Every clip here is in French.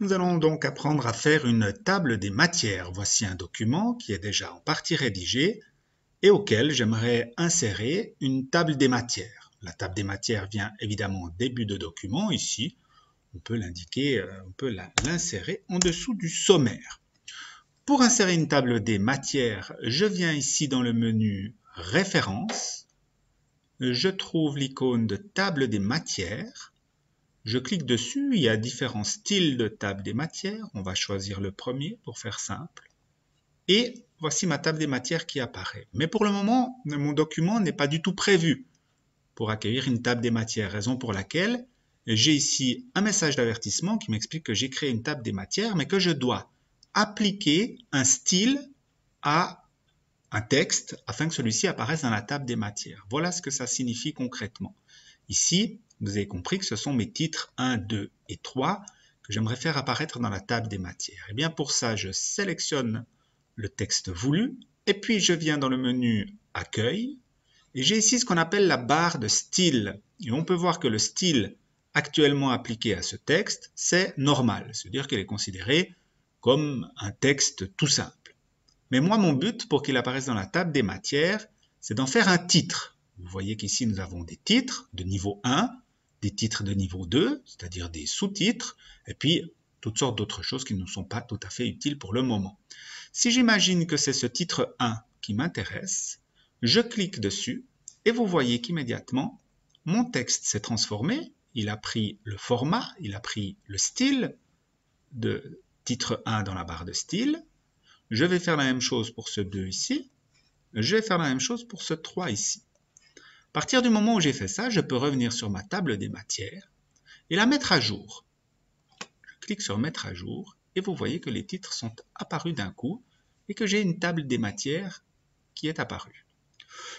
Nous allons donc apprendre à faire une table des matières. Voici un document qui est déjà en partie rédigé et auquel j'aimerais insérer une table des matières. La table des matières vient évidemment au début de document. Ici, on peut l'indiquer, on peut l'insérer en dessous du sommaire. Pour insérer une table des matières, je viens ici dans le menu Références. Je trouve l'icône de table des matières. Je clique dessus, il y a différents styles de table des matières. On va choisir le premier pour faire simple. Et voici ma table des matières qui apparaît. Mais pour le moment, mon document n'est pas du tout prévu pour accueillir une table des matières, raison pour laquelle j'ai ici un message d'avertissement qui m'explique que j'ai créé une table des matières, mais que je dois appliquer un style à un texte afin que celui-ci apparaisse dans la table des matières. Voilà ce que ça signifie concrètement. Ici, vous avez compris que ce sont mes titres 1, 2 et 3 que j'aimerais faire apparaître dans la table des matières. Et bien pour ça, je sélectionne le texte voulu et puis je viens dans le menu Accueil et j'ai ici ce qu'on appelle la barre de style. Et on peut voir que le style actuellement appliqué à ce texte, c'est normal, c'est-à-dire qu'il est considéré comme un texte tout simple. Mais moi, mon but pour qu'il apparaisse dans la table des matières, c'est d'en faire un titre. Vous voyez qu'ici, nous avons des titres de niveau 1, des titres de niveau 2, c'est-à-dire des sous-titres, et puis toutes sortes d'autres choses qui ne sont pas tout à fait utiles pour le moment. Si j'imagine que c'est ce titre 1 qui m'intéresse, je clique dessus et vous voyez qu'immédiatement, mon texte s'est transformé. Il a pris le format, il a pris le style de titre 1 dans la barre de style. Je vais faire la même chose pour ce 2 ici. Je vais faire la même chose pour ce 3 ici. À partir du moment où j'ai fait ça, je peux revenir sur ma table des matières et la mettre à jour. Je clique sur Mettre à jour et vous voyez que les titres sont apparus d'un coup et que j'ai une table des matières qui est apparue.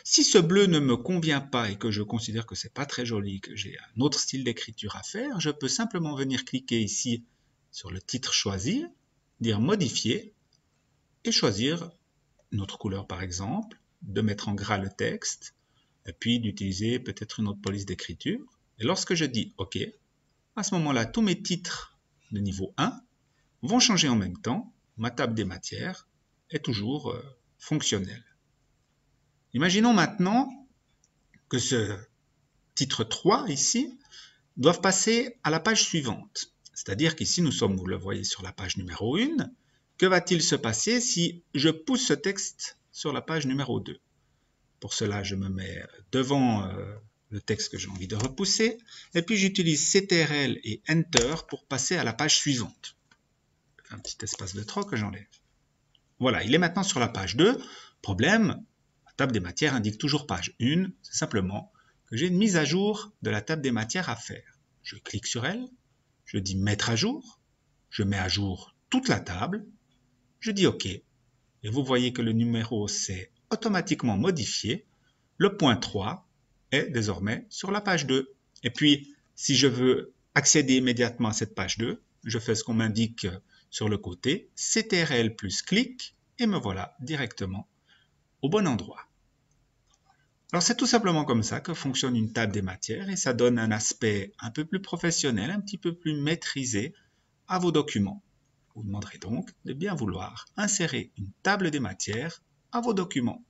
Si ce bleu ne me convient pas et que je considère que c'est pas très joli, que j'ai un autre style d'écriture à faire, je peux simplement venir cliquer ici sur le titre choisi, dire Modifier et choisir une autre couleur par exemple, de mettre en gras le texte, et puis d'utiliser peut-être une autre police d'écriture. Et lorsque je dis OK, à ce moment-là, tous mes titres de niveau 1 vont changer en même temps. Ma table des matières est toujours fonctionnelle. Imaginons maintenant que ce titre 3 ici doive passer à la page suivante. C'est-à-dire qu'ici, nous sommes, vous le voyez, sur la page numéro 1. Que va-t-il se passer si je pousse ce texte sur la page numéro 2? Pour cela, je me mets devant le texte que j'ai envie de repousser, et puis j'utilise CTRL et Enter pour passer à la page suivante. Un petit espace de trop que j'enlève. Voilà, il est maintenant sur la page 2. Problème, la table des matières indique toujours page 1, c'est simplement que j'ai une mise à jour de la table des matières à faire. Je clique sur elle, je dis Mettre à jour, je mets à jour toute la table, je dis OK, et vous voyez que le numéro s'est automatiquement modifié. Le point 3 est désormais sur la page 2. Et puis, si je veux accéder immédiatement à cette page 2, je fais ce qu'on m'indique sur le côté, CTRL plus clic, et me voilà directement au bon endroit. Alors c'est tout simplement comme ça que fonctionne une table des matières et ça donne un aspect un peu plus professionnel, un petit peu plus maîtrisé à vos documents. Vous demanderez donc de bien vouloir insérer une table des matières à vos documents.